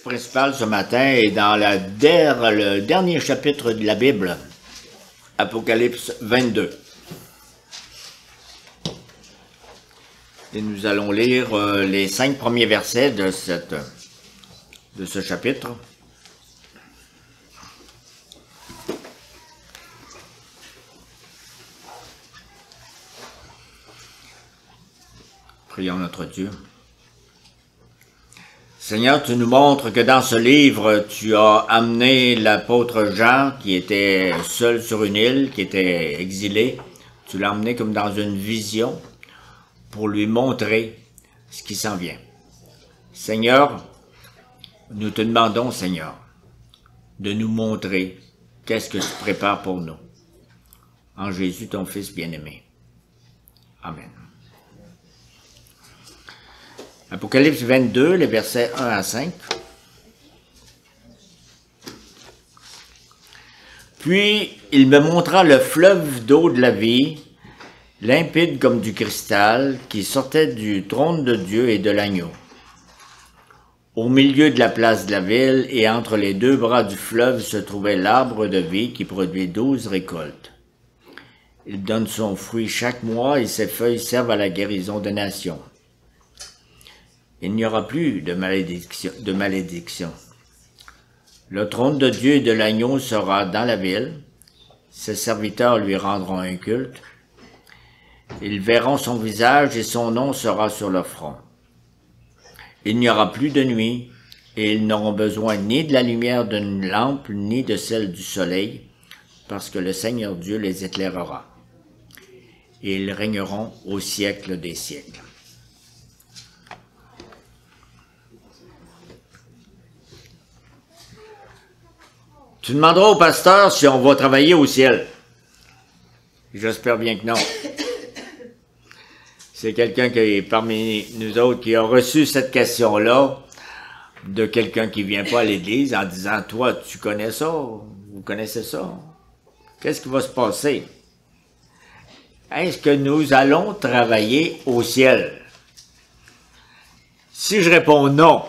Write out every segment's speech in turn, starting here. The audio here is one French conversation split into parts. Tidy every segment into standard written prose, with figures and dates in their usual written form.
Principal ce matin est dans le dernier chapitre de la Bible, Apocalypse 22. Et nous allons lire les 5 premiers versets de ce chapitre. Prions notre Dieu. Seigneur, tu nous montres que dans ce livre, tu as amené l'apôtre Jean, qui était seul sur une île, qui était exilé. Tu l'as amené comme dans une vision pour lui montrer ce qui s'en vient. Seigneur, nous te demandons, Seigneur, de nous montrer qu'est-ce que tu prépares pour nous. En Jésus, ton Fils bien-aimé. Amen. Apocalypse 22, les versets 1 à 5. Puis il me montra le fleuve d'eau de la vie, limpide comme du cristal, qui sortait du trône de Dieu et de l'agneau. Au milieu de la place de la ville et entre les deux bras du fleuve se trouvait l'arbre de vie qui produit 12 récoltes. Il donne son fruit chaque mois et ses feuilles servent à la guérison des nations. Il n'y aura plus de malédiction. Le trône de Dieu et de l'agneau sera dans la ville. Ses serviteurs lui rendront un culte. Ils verront son visage et son nom sera sur leur front. Il n'y aura plus de nuit et ils n'auront besoin ni de la lumière d'une lampe ni de celle du soleil, parce que le Seigneur Dieu les éclairera. Et ils régneront au siècle des siècles. Tu demanderas au pasteur si on va travailler au ciel. J'espère bien que non. C'est quelqu'un qui est parmi nous autres qui a reçu cette question-là de quelqu'un qui vient pas à l'église en disant « Toi, tu connais ça? Vous connaissez ça? Qu'est-ce qui va se passer? Est-ce que nous allons travailler au ciel? » Si je réponds non,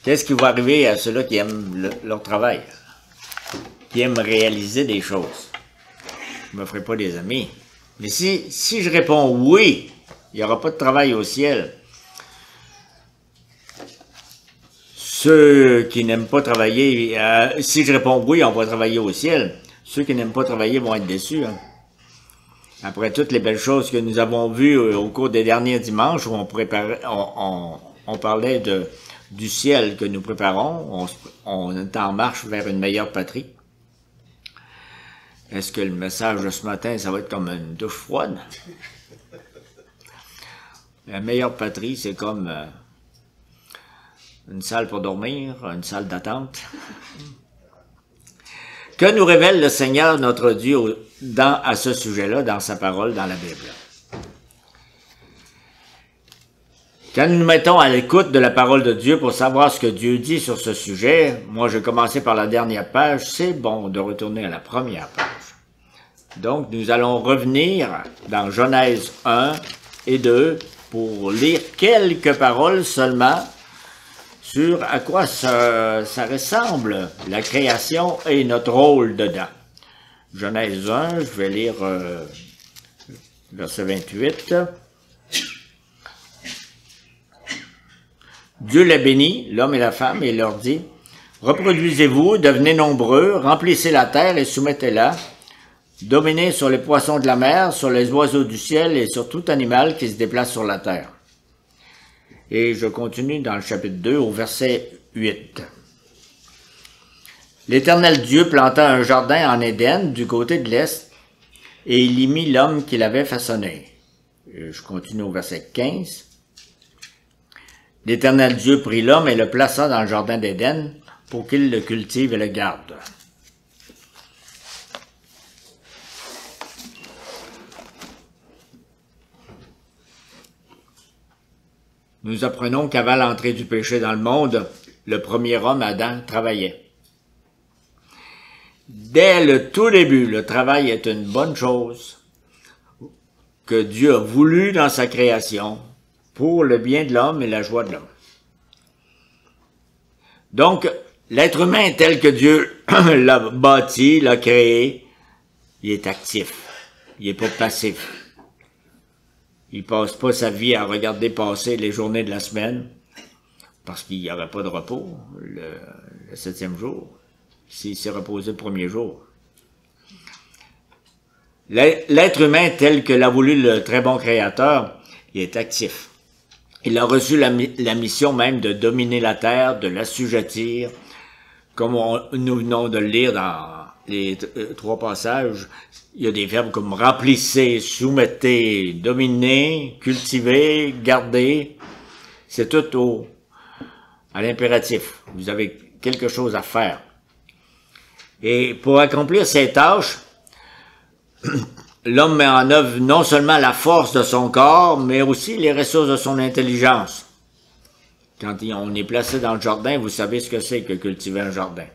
qu'est-ce qui va arriver à ceux-là qui aiment leur travail, qui aiment réaliser des choses? Je ne me ferai pas des amis. Mais si je réponds oui, il n'y aura pas de travail au ciel. Ceux qui n'aiment pas travailler, si je réponds oui, on va travailler au ciel. Ceux qui n'aiment pas travailler vont être déçus. Hein. Après toutes les belles choses que nous avons vues au cours des derniers dimanches, où on parlait du ciel que nous préparons, on est en marche vers une meilleure patrie. Est-ce que le message de ce matin, ça va être comme une douche froide? La meilleure patrie, c'est comme une salle pour dormir, une salle d'attente. Que nous révèle le Seigneur notre Dieu à ce sujet-là, dans sa parole, dans la Bible? Quand nous nous mettons à l'écoute de la parole de Dieu pour savoir ce que Dieu dit sur ce sujet, moi j'ai commencé par la dernière page, c'est bon de retourner à la première page. Donc nous allons revenir dans Genèse 1 et 2 pour lire quelques paroles seulement sur à quoi ça ressemble, la création et notre rôle dedans. Genèse 1, je vais lire verset 28. Dieu les bénit, l'homme et la femme, et leur dit, « Reproduisez-vous, devenez nombreux, remplissez la terre et soumettez-la, dominez sur les poissons de la mer, sur les oiseaux du ciel et sur tout animal qui se déplace sur la terre. » Et je continue dans le chapitre 2 au verset 8. « L'Éternel Dieu planta un jardin en Éden du côté de l'Est, et il y mit l'homme qu'il avait façonné. » Je continue au verset 15. L'Éternel Dieu prit l'homme et le plaça dans le jardin d'Éden pour qu'il le cultive et le garde. Nous apprenons qu'avant l'entrée du péché dans le monde, le premier homme, Adam, travaillait. Dès le tout début, le travail est une bonne chose que Dieu a voulu dans sa création pour le bien de l'homme et la joie de l'homme. Donc, l'être humain tel que Dieu l'a bâti, l'a créé, il est actif. Il n'est pas passif. Il ne passe pas sa vie à regarder passer les journées de la semaine parce qu'il n'y avait pas de repos le 7e jour, s'il s'est reposé le 1er jour. L'être humain tel que l'a voulu le très bon Créateur, il est actif. Il a reçu la mission même de dominer la terre, de l'assujettir, comme nous venons de le lire dans les 3 passages. Il y a des verbes comme remplissez, soumettez, dominer, cultiver, garder. C'est tout à l'impératif. Vous avez quelque chose à faire. Et pour accomplir ces tâches, l'homme met en œuvre non seulement la force de son corps, mais aussi les ressources de son intelligence. Quand on est placé dans le jardin, vous savez ce que c'est que cultiver un jardin.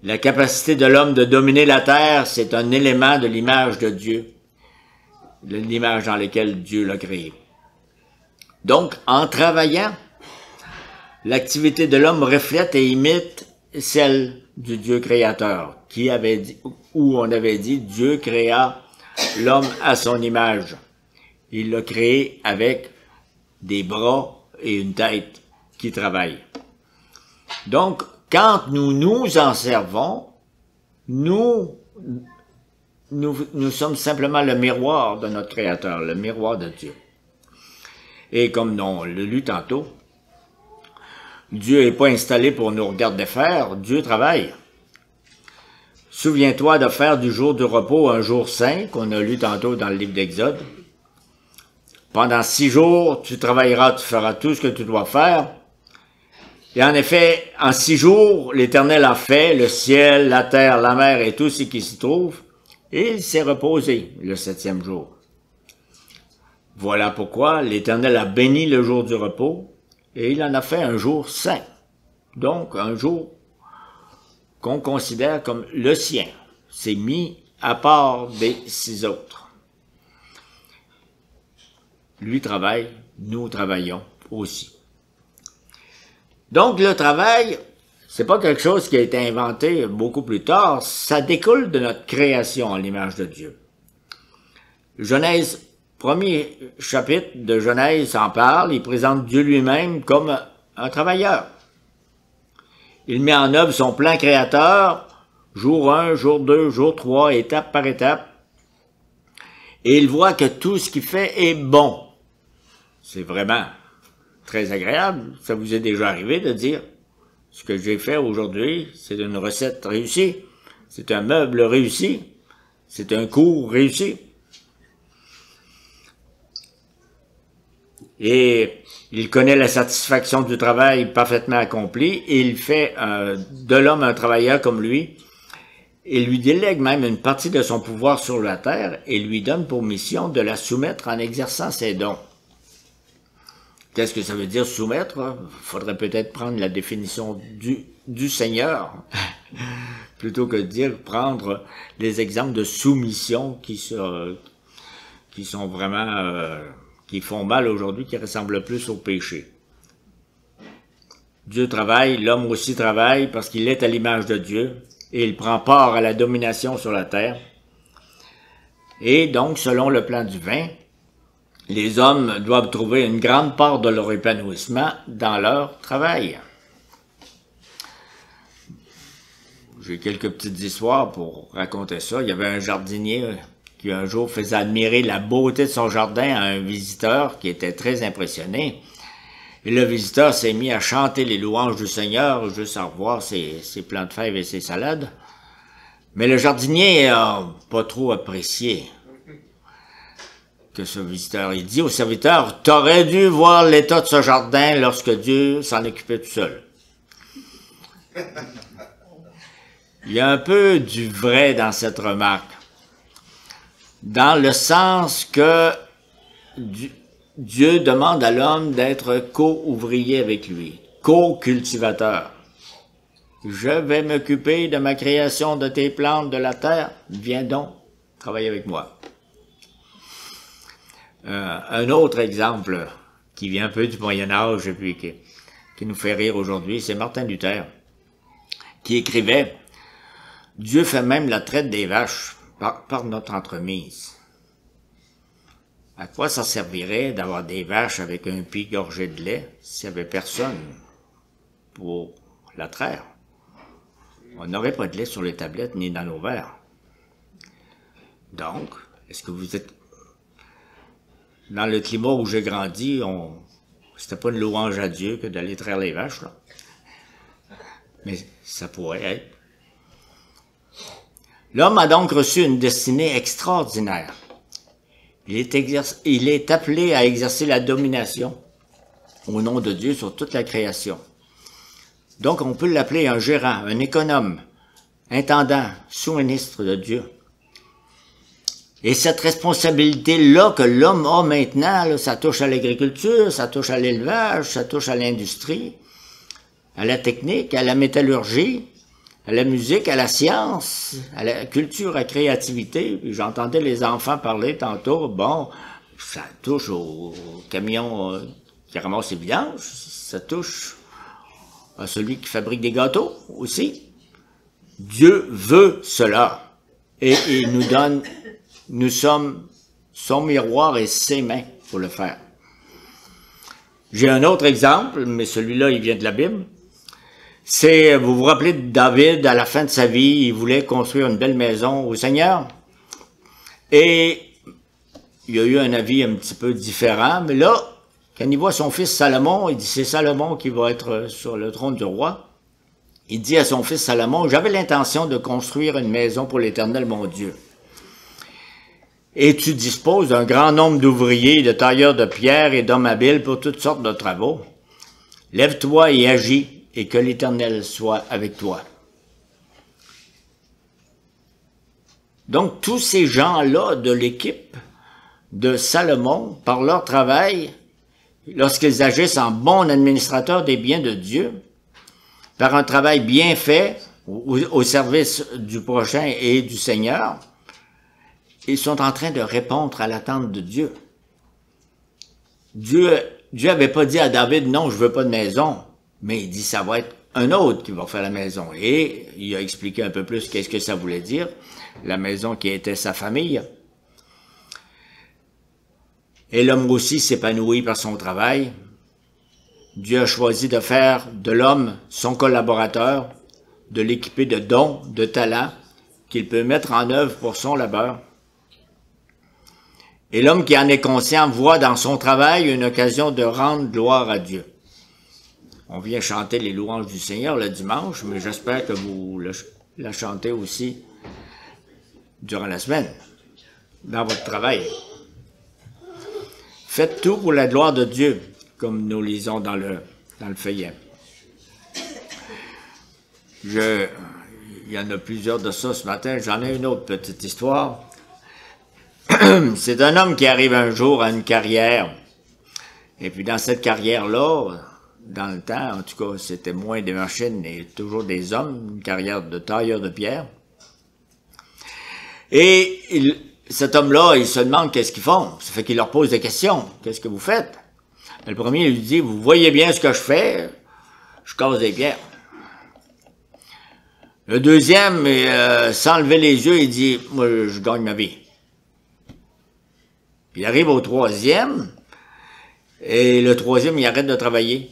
La capacité de l'homme de dominer la terre, c'est un élément de l'image de Dieu, de l'image dans laquelle Dieu l'a créé. Donc, en travaillant, l'activité de l'homme reflète et imite celle du Dieu créateur, qui avait dit, où on avait dit, Dieu créa l'homme à son image. Il l'a créé avec des bras et une tête qui travaillent. Donc, quand nous nous en servons, nous sommes simplement le miroir de notre Créateur, le miroir de Dieu. Et comme on l'a lu tantôt, Dieu n'est pas installé pour nous regarder faire, Dieu travaille. Souviens-toi de faire du jour du repos un jour saint, qu'on a lu tantôt dans le livre d'Exode. Pendant 6 jours, tu travailleras, tu feras tout ce que tu dois faire. Et en effet, en 6 jours, l'Éternel a fait le ciel, la terre, la mer et tout ce qui s'y trouve, et il s'est reposé le 7e jour. Voilà pourquoi l'Éternel a béni le jour du repos, et il en a fait un jour saint. Donc, un jour qu'on considère comme le sien. C'est mis à part des 6 autres. Lui travaille, nous travaillons aussi. Donc, le travail, c'est pas quelque chose qui a été inventé beaucoup plus tard, ça découle de notre création à l'image de Dieu. Genèse, premier chapitre de Genèse en parle, il présente Dieu lui-même comme un travailleur. Il met en œuvre son plan créateur, jour 1, jour 2, jour 3, étape par étape, et il voit que tout ce qu'il fait est bon. C'est vraiment très agréable. Ça vous est déjà arrivé de dire, ce que j'ai fait aujourd'hui, c'est une recette réussie, c'est un meuble réussi, c'est un cours réussi. Et il connaît la satisfaction du travail parfaitement accompli et il fait de l'homme un travailleur comme lui. Il lui délègue même une partie de son pouvoir sur la terre et lui donne pour mission de la soumettre en exerçant ses dons. Qu'est-ce que ça veut dire soumettre? Il faudrait peut-être prendre la définition du Seigneur, plutôt que de dire prendre les exemples de soumission qui sont vraiment... qui font mal aujourd'hui, qui ressemblent plus au péché. Dieu travaille, l'homme aussi travaille parce qu'il est à l'image de Dieu et il prend part à la domination sur la terre. Et donc, selon le plan divin, les hommes doivent trouver une grande part de leur épanouissement dans leur travail. J'ai quelques petites histoires pour raconter ça. Il y avait un jardinier qui un jour faisait admirer la beauté de son jardin à un visiteur qui était très impressionné. Et le visiteur s'est mis à chanter les louanges du Seigneur, juste à revoir ses plants de fèves et ses salades. Mais le jardinier n'a pas trop apprécié que ce visiteur. Il dit au serviteur, « T'aurais dû voir l'état de ce jardin lorsque Dieu s'en occupait tout seul. » Il y a un peu du vrai dans cette remarque, dans le sens que Dieu demande à l'homme d'être co-ouvrier avec lui, co-cultivateur. Je vais m'occuper de ma création de tes plantes de la terre, viens donc travailler avec moi. Un autre exemple qui vient un peu du Moyen-Âge et puis qui nous fait rire aujourd'hui, c'est Martin Luther. qui écrivait « Dieu fait même la traite des vaches par notre entremise. » À quoi ça servirait d'avoir des vaches avec un pied gorgé de lait s'il n'y avait personne pour la traire? On n'aurait pas de lait sur les tablettes ni dans nos verres. Donc, est-ce que vous êtes... Dans le climat où j'ai grandi, c'était pas une louange à Dieu que d'aller traire les vaches, là. Mais ça pourrait être. L'homme a donc reçu une destinée extraordinaire. Il est appelé à exercer la domination au nom de Dieu sur toute la création. Donc, on peut l'appeler un gérant, un économe, intendant, sous-ministre de Dieu. Et cette responsabilité-là que l'homme a maintenant, là, ça touche à l'agriculture, ça touche à l'élevage, ça touche à l'industrie, à la technique, à la métallurgie, à la musique, à la science, à la culture, à la créativité. J'entendais les enfants parler tantôt, bon, ça touche au camion qui ramasse les vidanges, ça touche à celui qui fabrique des gâteaux aussi. Dieu veut cela et il nous donne, nous sommes son miroir et ses mains pour le faire. J'ai un autre exemple, mais celui-là, il vient de la Bible. C'est, vous vous rappelez de David, à la fin de sa vie, il voulait construire une belle maison au Seigneur. Et il y a eu un avis un petit peu différent, mais là, quand il voit son fils Salomon, il dit c'est Salomon qui va être sur le trône du roi. Il dit à son fils Salomon, j'avais l'intention de construire une maison pour l'Éternel mon Dieu. Et tu disposes d'un grand nombre d'ouvriers, de tailleurs de pierre et d'hommes habiles pour toutes sortes de travaux. Lève-toi et agis, et que l'Éternel soit avec toi. Donc, tous ces gens-là de l'équipe de Salomon, par leur travail, lorsqu'ils agissent en bons administrateurs des biens de Dieu, par un travail bien fait au service du prochain et du Seigneur, ils sont en train de répondre à l'attente de Dieu. Dieu avait pas dit à David, non, je veux pas de maison. Mais il dit, ça va être un autre qui va faire la maison. Et il a expliqué un peu plus qu'est-ce que ça voulait dire, la maison qui était sa famille. Et l'homme aussi s'épanouit par son travail. Dieu a choisi de faire de l'homme son collaborateur, de l'équiper de dons, de talents, qu'il peut mettre en œuvre pour son labeur. Et l'homme qui en est conscient voit dans son travail une occasion de rendre gloire à Dieu. On vient chanter les louanges du Seigneur le dimanche, mais j'espère que vous la chantez aussi durant la semaine, dans votre travail. Faites tout pour la gloire de Dieu, comme nous lisons dans le feuillet. Il y en a plusieurs de ça ce matin, j'en ai une autre petite histoire. C'est un homme qui arrive un jour à une carrière, et puis dans cette carrière-là, dans le temps, en tout cas, c'était moins des machines et toujours des hommes, une carrière de tailleur de pierre. Et cet homme-là, il se demande qu'est-ce qu'ils font. Ça fait qu'il leur pose des questions. Qu'est-ce que vous faites? Le premier, il lui dit, vous voyez bien ce que je fais? Je casse des pierres. Le deuxième, sans lever les yeux, il dit, moi, je gagne ma vie. Il arrive au troisième, et le troisième, il arrête de travailler.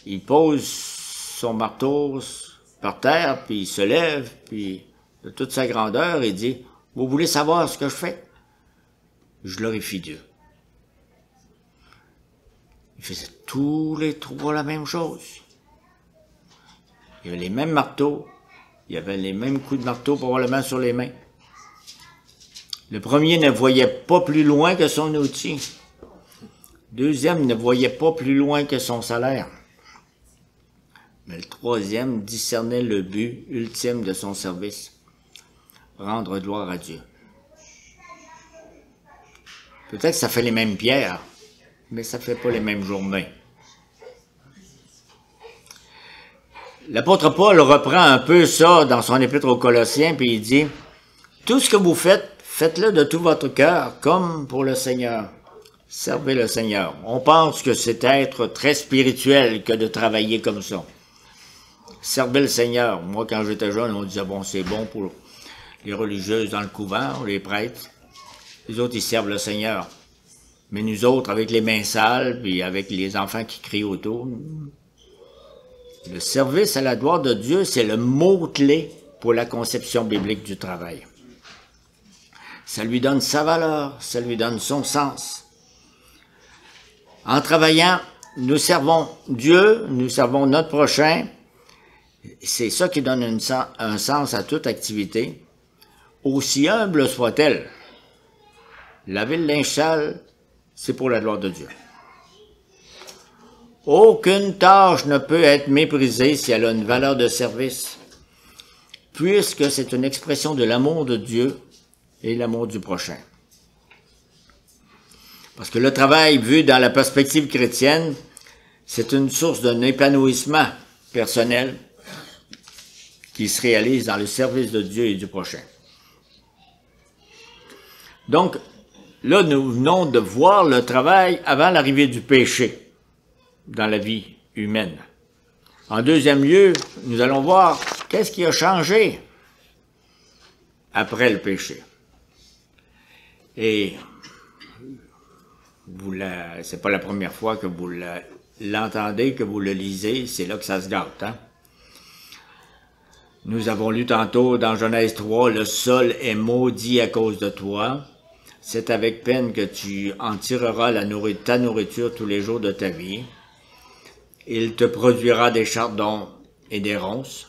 Il pose son marteau par terre, puis il se lève, puis de toute sa grandeur, il dit, « Vous voulez savoir ce que je fais? Je glorifie Dieu. » Il faisait tous les trois la même chose. Il avait les mêmes marteaux, il avait les mêmes coups de marteau probablement sur les mains. Le premier ne voyait pas plus loin que son outil. Le deuxième ne voyait pas plus loin que son salaire. Mais le troisième discernait le but ultime de son service, rendre gloire à Dieu. Peut-être que ça fait les mêmes pierres, mais ça ne fait pas les mêmes journées. L'apôtre Paul reprend un peu ça dans son épître aux Colossiens, puis il dit, « Tout ce que vous faites, faites-le de tout votre cœur, comme pour le Seigneur. Servez le Seigneur. » On pense que c'est être très spirituel que de travailler comme ça. servait le Seigneur. Moi, quand j'étais jeune, on disait, bon, c'est bon pour les religieuses dans le couvent, les prêtres. Les autres, ils servent le Seigneur. Mais nous autres, avec les mains sales, puis avec les enfants qui crient autour, le service à la gloire de Dieu, c'est le mot-clé pour la conception biblique du travail. Ça lui donne sa valeur, ça lui donne son sens. En travaillant, nous servons Dieu, nous servons notre prochain. C'est ça qui donne un sens à toute activité, aussi humble soit-elle. Laver le linge sale, c'est pour la gloire de Dieu. Aucune tâche ne peut être méprisée si elle a une valeur de service, puisque c'est une expression de l'amour de Dieu et l'amour du prochain. Parce que le travail vu dans la perspective chrétienne, c'est une source d'un épanouissement personnel qui se réalise dans le service de Dieu et du prochain. Donc, là, nous venons de voir le travail avant l'arrivée du péché dans la vie humaine. En deuxième lieu, nous allons voir qu'est-ce qui a changé après le péché. Et c'est pas la première fois que vous l'entendez, que vous le lisez, c'est là que ça se gâte. Hein? Nous avons lu tantôt dans Genèse 3, « Le sol est maudit à cause de toi. C'est avec peine que tu en tireras ta nourriture tous les jours de ta vie. Il te produira des chardons et des ronces.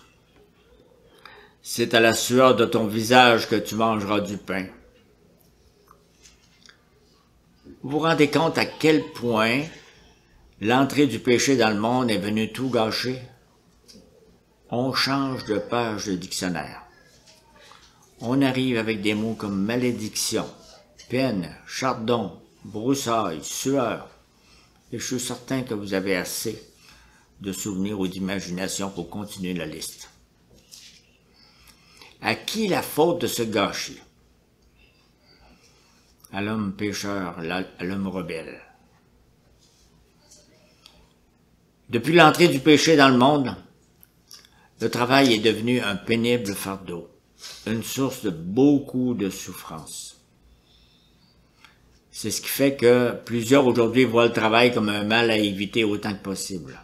C'est à la sueur de ton visage que tu mangeras du pain. » Vous vous rendez compte à quel point l'entrée du péché dans le monde est venue tout gâcher? On change de page de dictionnaire. On arrive avec des mots comme malédiction, peine, chardon, broussailles, sueur. Et je suis certain que vous avez assez de souvenirs ou d'imagination pour continuer la liste. À qui la faute de ce gâchis? À l'homme pécheur, à l'homme rebelle. Depuis l'entrée du péché dans le monde, le travail est devenu un pénible fardeau, une source de beaucoup de souffrance. C'est ce qui fait que plusieurs aujourd'hui voient le travail comme un mal à éviter autant que possible.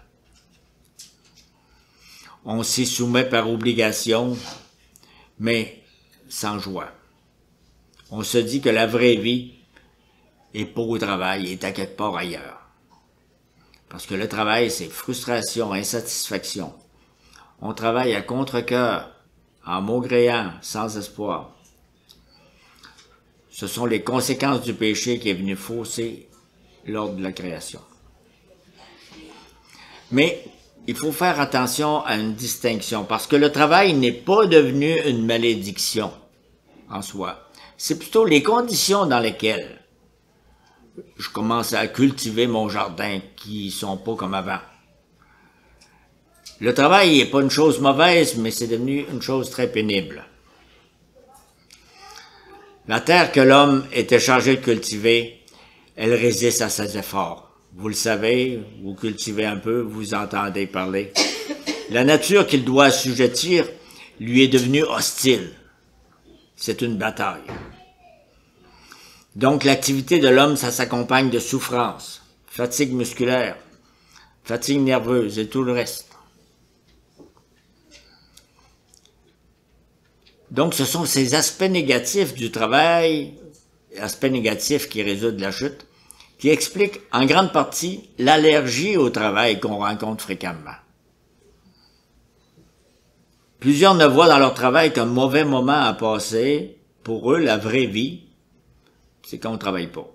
On s'y soumet par obligation, mais sans joie. On se dit que la vraie vie est pas au travail, est à quelque part ailleurs. Parce que le travail, c'est frustration, insatisfaction. On travaille à contre-cœur, en maugréant, sans espoir. Ce sont les conséquences du péché qui est venu fausser l'ordre de la création. Mais il faut faire attention à une distinction, parce que le travail n'est pas devenu une malédiction en soi. C'est plutôt les conditions dans lesquelles je commence à cultiver mon jardin qui sont pas comme avant. Le travail n'est pas une chose mauvaise, mais c'est devenu une chose très pénible. La terre que l'homme était chargé de cultiver, elle résiste à ses efforts. Vous le savez, vous cultivez un peu, vous entendez parler. La nature qu'il doit assujettir lui est devenue hostile. C'est une bataille. Donc l'activité de l'homme, ça s'accompagne de souffrance, fatigue musculaire, fatigue nerveuse et tout le reste. Donc ce sont ces aspects négatifs du travail, aspects négatifs qui résultent de la chute, qui expliquent en grande partie l'allergie au travail qu'on rencontre fréquemment. Plusieurs ne voient dans leur travail qu'un mauvais moment à passer. Pour eux, la vraie vie, c'est quand on ne travaille pas.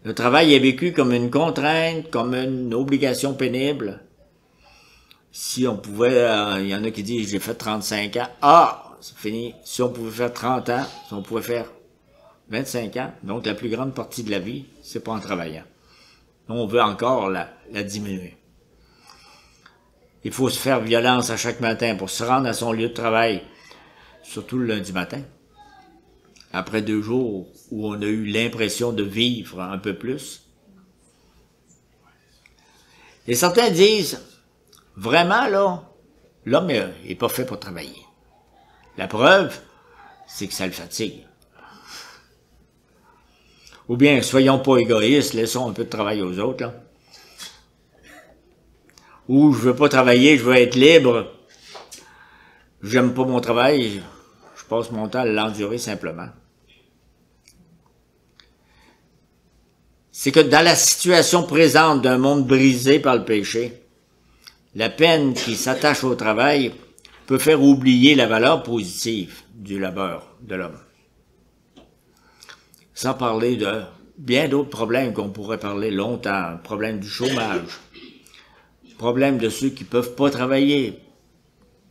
Le travail est vécu comme une contrainte, comme une obligation pénible. Si on pouvait, il y en a qui disent, j'ai fait 35 ans, ah, c'est fini. Si on pouvait faire 30 ans, si on pouvait faire 25 ans, donc la plus grande partie de la vie, c'est pas en travaillant. On veut encore la diminuer. Il faut se faire violence à chaque matin pour se rendre à son lieu de travail, surtout le lundi matin. Après 2 jours où on a eu l'impression de vivre un peu plus. Et certains disent, Vraiment, là, l'homme n'est pas fait pour travailler. La preuve, c'est que ça le fatigue. Ou bien, soyons pas égoïstes, laissons un peu de travail aux autres, là. Ou je veux pas travailler, je veux être libre. J'aime pas mon travail, je passe mon temps à l'endurer simplement. C'est que dans la situation présente d'un monde brisé par le péché, la peine qui s'attache au travail peut faire oublier la valeur positive du labeur de l'homme. Sans parler de bien d'autres problèmes qu'on pourrait parler longtemps. Problème du chômage, problème de ceux qui ne peuvent pas travailler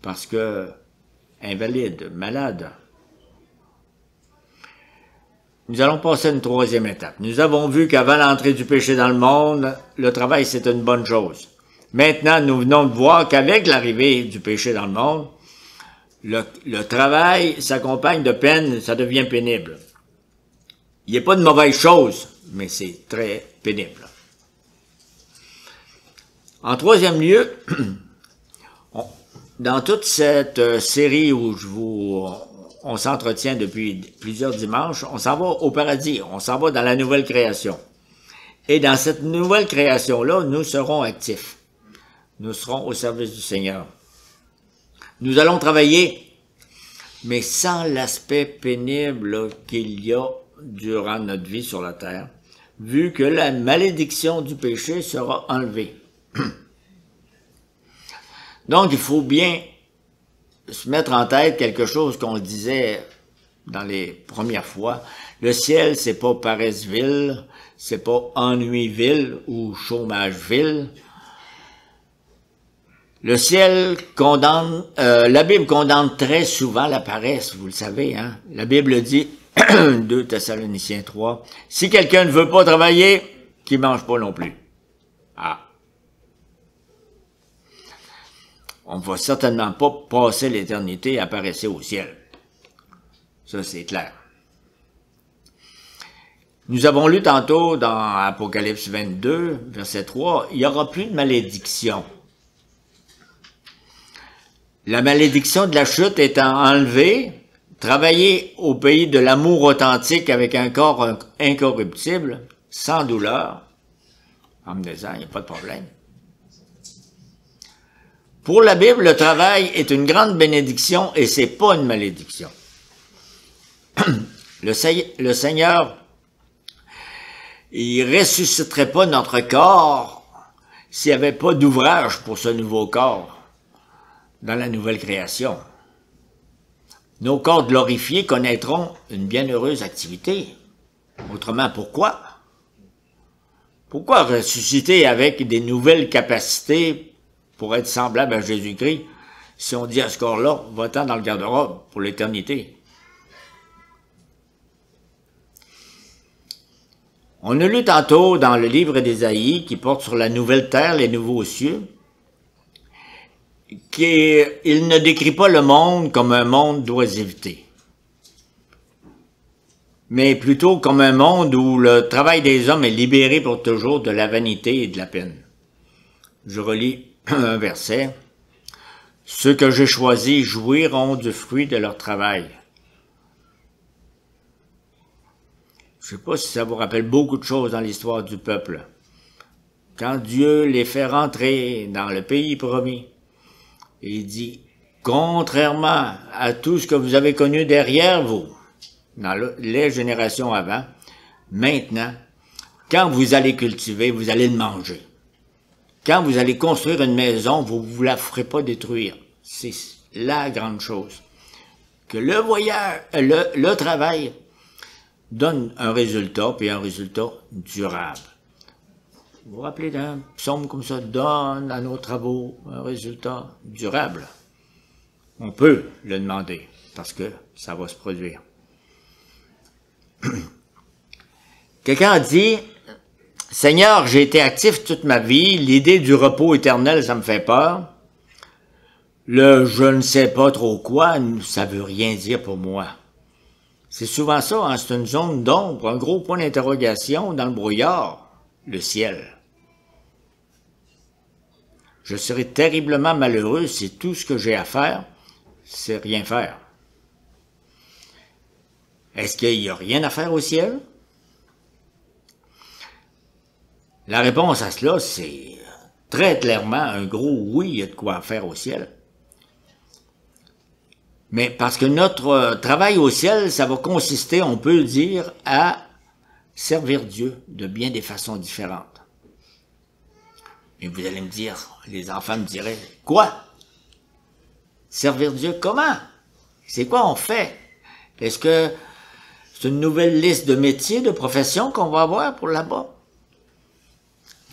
parce que invalides, malades. Nous allons passer à une troisième étape. Nous avons vu qu'avant l'entrée du péché dans le monde, le travail c'est une bonne chose. Maintenant, nous venons de voir qu'avec l'arrivée du péché dans le monde, le travail s'accompagne de peine, ça devient pénible. Il n'y a pas de mauvaise chose, mais c'est très pénible. En troisième lieu, dans toute cette série où on s'entretient depuis plusieurs dimanches, on s'en va au paradis, on s'en va dans la nouvelle création. Et dans cette nouvelle création-là, nous serons actifs. Nous serons au service du Seigneur. Nous allons travailler, mais sans l'aspect pénible qu'il y a durant notre vie sur la terre, vu que la malédiction du péché sera enlevée. Donc, il faut bien se mettre en tête quelque chose qu'on disait dans les premières fois. Le ciel, c'est pas paresse-ville, c'est pas ennui-ville ou chômage-ville. Le ciel condamne, la Bible condamne très souvent la paresse, vous le savez, hein. La Bible dit, 2 Thessaloniciens 3, « Si quelqu'un ne veut pas travailler, qu'il mange pas non plus. » Ah. On ne va certainement pas passer l'éternité à paresser au ciel. Ça, c'est clair. Nous avons lu tantôt dans Apocalypse 22, verset 3, « Il n'y aura plus de malédiction. » La malédiction de la chute étant enlevée, travailler au pays de l'amour authentique avec un corps incorruptible, sans douleur, en me disant, il n'y a pas de problème. Pour la Bible, le travail est une grande bénédiction et c'est pas une malédiction. Le Seigneur, il ressusciterait pas notre corps s'il n'y avait pas d'ouvrage pour ce nouveau corps dans la nouvelle création. Nos corps glorifiés connaîtront une bienheureuse activité. Autrement, pourquoi? Pourquoi ressusciter avec des nouvelles capacités pour être semblable à Jésus-Christ si on dit à ce corps-là, va-t'en dans le garde-robe pour l'éternité? On a lu tantôt dans le livre d'Ésaïe qui porte sur la nouvelle terre, les nouveaux cieux, qu'il ne décrit pas le monde comme un monde d'oisiveté, mais plutôt comme un monde où le travail des hommes est libéré pour toujours de la vanité et de la peine. Je relis un verset. « Ceux que j'ai choisis jouiront du fruit de leur travail. » Je ne sais pas si ça vous rappelle beaucoup de choses dans l'histoire du peuple. Quand Dieu les fait rentrer dans le pays promis, il dit, contrairement à tout ce que vous avez connu derrière vous, dans les générations avant, maintenant, quand vous allez cultiver, vous allez le manger. Quand vous allez construire une maison, vous ne vous la ferez pas détruire. C'est la grande chose. Que le travail donne un résultat, puis un résultat durable. Vous vous rappelez d'un psaume comme ça, donne à nos travaux un résultat durable. On peut le demander, parce que ça va se produire. Quelqu'un a dit, « Seigneur, j'ai été actif toute ma vie, l'idée du repos éternel, ça me fait peur. Le je ne sais pas trop quoi, ça veut rien dire pour moi. » C'est souvent ça, hein, c'est une zone d'ombre, un gros point d'interrogation dans le brouillard, le ciel. Je serai terriblement malheureux si tout ce que j'ai à faire, c'est rien faire. Est-ce qu'il n'y a rien à faire au ciel? La réponse à cela, c'est très clairement un gros oui, il y a de quoi faire au ciel. Mais parce que notre travail au ciel, ça va consister, on peut le dire, à servir Dieu de bien des façons différentes. Et vous allez me dire, les enfants me diraient, quoi? Servir Dieu comment? C'est quoi on fait? Est-ce que c'est une nouvelle liste de métiers, de professions qu'on va avoir pour là-bas?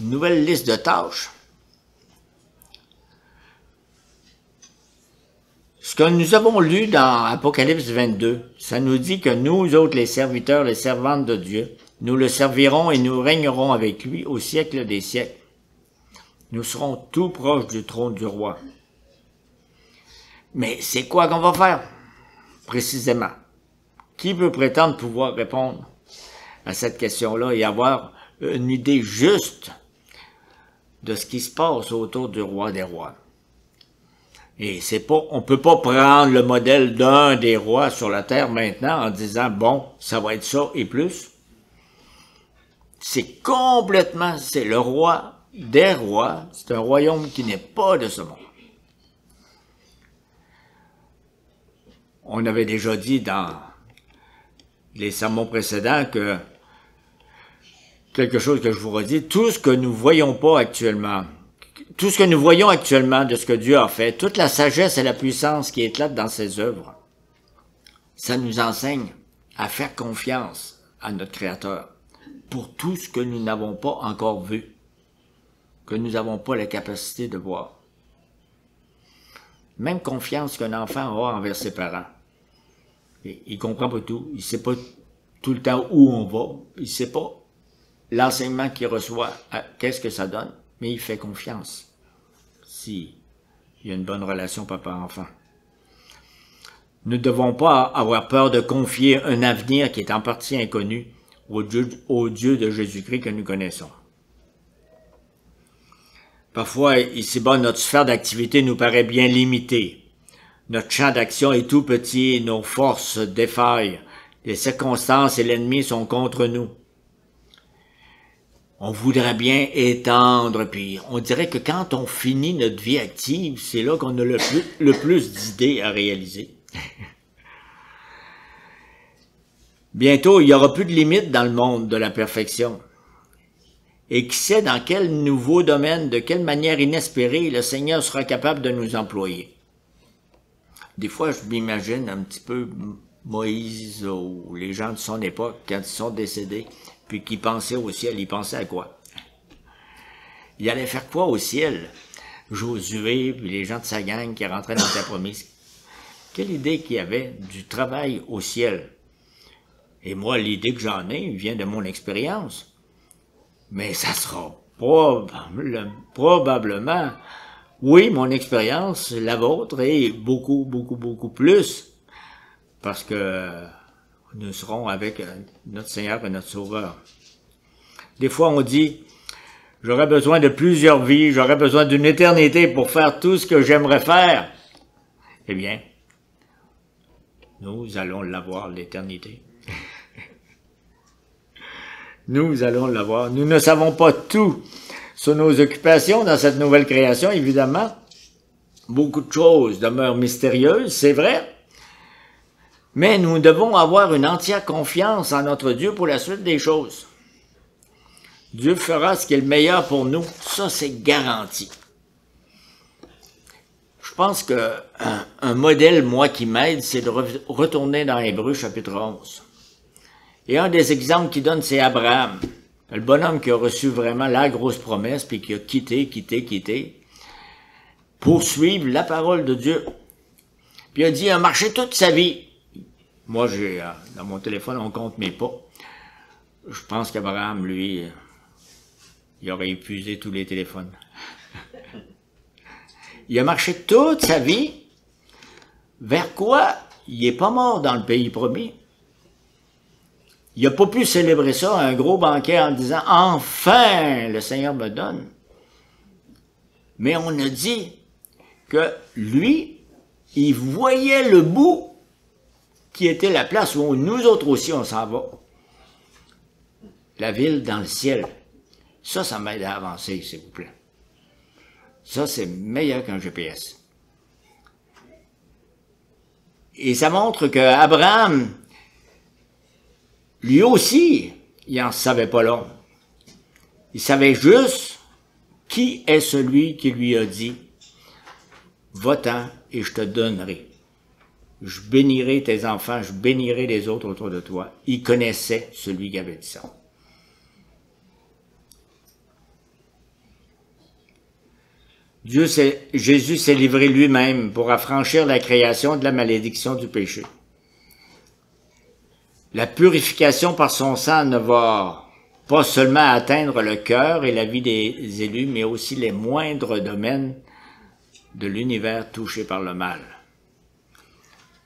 Une nouvelle liste de tâches? Ce que nous avons lu dans Apocalypse 22, ça nous dit que nous autres, les serviteurs, les servantes de Dieu, nous le servirons et nous régnerons avec lui au siècle des siècles. Nous serons tout proches du trône du roi. Mais c'est quoi qu'on va faire, précisément? Qui peut prétendre pouvoir répondre à cette question-là et avoir une idée juste de ce qui se passe autour du roi des rois? Et c'est pas, on peut pas prendre le modèle d'un des rois sur la terre maintenant en disant, bon, ça va être ça et plus. C'est complètement, c'est le roi des rois, c'est un royaume qui n'est pas de ce monde. On avait déjà dit dans les sermons précédents que quelque chose que je vous redis, tout ce que nous voyons pas actuellement, tout ce que nous voyons actuellement de ce que Dieu a fait, toute la sagesse et la puissance qui éclatent dans ses œuvres, ça nous enseigne à faire confiance à notre Créateur pour tout ce que nous n'avons pas encore vu, que nous n'avons pas la capacité de voir. Même confiance qu'un enfant a envers ses parents. Il comprend pas tout, il sait pas tout le temps où on va, il sait pas l'enseignement qu'il reçoit, qu'est-ce que ça donne, mais il fait confiance s'il y a une bonne relation papa-enfant. Nous ne devons pas avoir peur de confier un avenir qui est en partie inconnu au Dieu de Jésus-Christ que nous connaissons. Parfois, ici-bas, notre sphère d'activité nous paraît bien limitée. Notre champ d'action est tout petit, nos forces défaillent, les circonstances et l'ennemi sont contre nous. On voudrait bien étendre, puis on dirait que quand on finit notre vie active, c'est là qu'on a le plus d'idées à réaliser. Bientôt, il n'y aura plus de limites dans le monde de la perfection. Et qui sait dans quel nouveau domaine, de quelle manière inespérée, le Seigneur sera capable de nous employer. Des fois, je m'imagine un petit peu Moïse ou les gens de son époque, quand ils sont décédés, puis qui pensaient au ciel, ils pensaient à quoi? Ils allaient faire quoi au ciel? Josué, puis les gens de sa gang qui rentraient dans la terre promise. Quelle idée qu'il y avait du travail au ciel? Et moi, l'idée que j'en ai vient de mon expérience. Mais ça sera probablement, oui, mon expérience, la vôtre, et beaucoup, beaucoup, beaucoup plus, parce que nous serons avec notre Seigneur et notre Sauveur. Des fois, on dit, j'aurais besoin de plusieurs vies, j'aurais besoin d'une éternité pour faire tout ce que j'aimerais faire. Eh bien, nous allons l'avoir, l'éternité. Nous allons l'avoir. Nous ne savons pas tout sur nos occupations dans cette nouvelle création, évidemment. Beaucoup de choses demeurent mystérieuses, c'est vrai. Mais nous devons avoir une entière confiance en notre Dieu pour la suite des choses. Dieu fera ce qui est le meilleur pour nous. Ça, c'est garanti. Je pense que un modèle, moi, qui m'aide, c'est de retourner dans Hébreux chapitre 11. Et un des exemples qu'il donne, c'est Abraham. Le bonhomme qui a reçu vraiment la grosse promesse, puis qui a quitté, pour suivre la parole de Dieu. Puis il a dit, il a marché toute sa vie. Moi, j'ai dans mon téléphone, on compte mes pas. Je pense qu'Abraham, lui, il aurait épuisé tous les téléphones. Il a marché toute sa vie. Vers quoi? Il n'est pas mort dans le pays promis. Il n'a pas pu célébrer ça, un gros banquet en disant « Enfin, le Seigneur me donne ». Mais on a dit que lui, il voyait le bout qui était la place où nous autres aussi on s'en va. La ville dans le ciel. Ça m'aide à avancer, s'il vous plaît. Ça, c'est meilleur qu'un GPS. Et ça montre qu'Abraham, lui aussi, il n'en savait pas long. Il savait juste qui est celui qui lui a dit « Va-t'en et je te donnerai. Je bénirai tes enfants, je bénirai les autres autour de toi. » Il connaissait celui qui avait dit ça. Jésus s'est livré lui-même pour affranchir la création de la malédiction du péché. La purification par son sang ne va pas seulement atteindre le cœur et la vie des élus, mais aussi les moindres domaines de l'univers touché par le mal.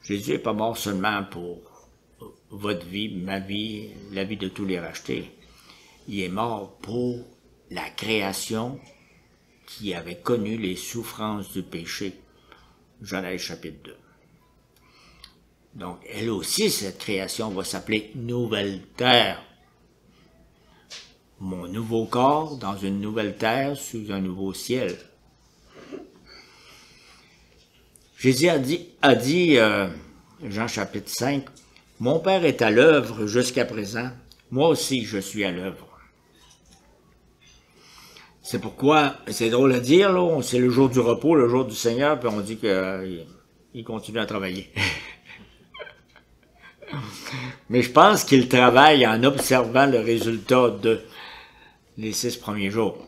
Jésus n'est pas mort seulement pour votre vie, ma vie, la vie de tous les rachetés. Il est mort pour la création qui avait connu les souffrances du péché. Genèse chapitre 2. Donc, elle aussi, cette création va s'appeler Nouvelle Terre. Mon nouveau corps dans une nouvelle terre sous un nouveau ciel. Jésus a dit Jean chapitre 5, « Mon Père est à l'œuvre jusqu'à présent, moi aussi je suis à l'œuvre. » C'est pourquoi, c'est drôle à dire, là, c'est le jour du repos, le jour du Seigneur, puis on dit qu'il continue à travailler. Mais je pense qu'il travaille en observant le résultat de les 6 premiers jours.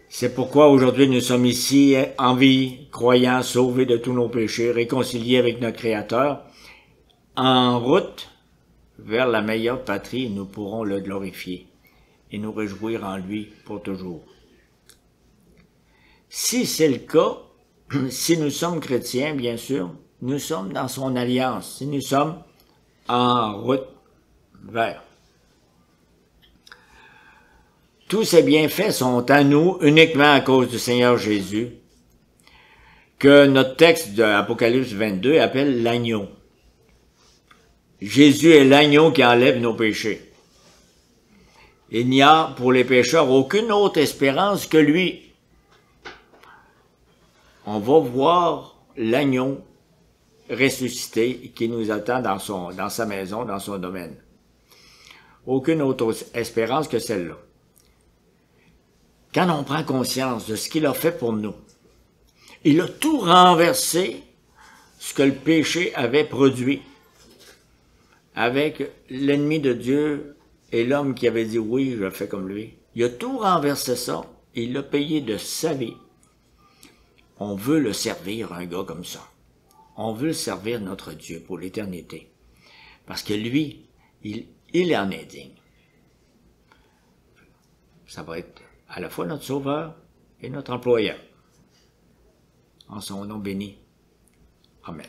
C'est pourquoi aujourd'hui nous sommes ici en vie, croyants, sauvés de tous nos péchés, réconciliés avec notre Créateur, en route vers la meilleure patrie, nous pourrons le glorifier et nous réjouir en lui pour toujours. Si c'est le cas, si nous sommes chrétiens, bien sûr, nous sommes dans son alliance, si nous sommes en route vers. Tous ces bienfaits sont à nous uniquement à cause du Seigneur Jésus, que notre texte de Apocalypse 22 appelle l'agneau. Jésus est l'agneau qui enlève nos péchés. Il n'y a pour les pécheurs aucune autre espérance que lui. On va voir l'agneau ressuscité qui nous attend dans sa maison, dans son domaine. Aucune autre espérance que celle-là. Quand on prend conscience de ce qu'il a fait pour nous, il a tout renversé ce que le péché avait produit avec l'ennemi de Dieu et l'homme qui avait dit oui, je fais comme lui. Il a tout renversé ça et il l'a payé de sa vie. On veut le servir, un gars comme ça. On veut servir notre Dieu pour l'éternité. Parce que lui, il en est digne. Ça va être à la fois notre sauveur et notre employeur. En son nom béni. Amen.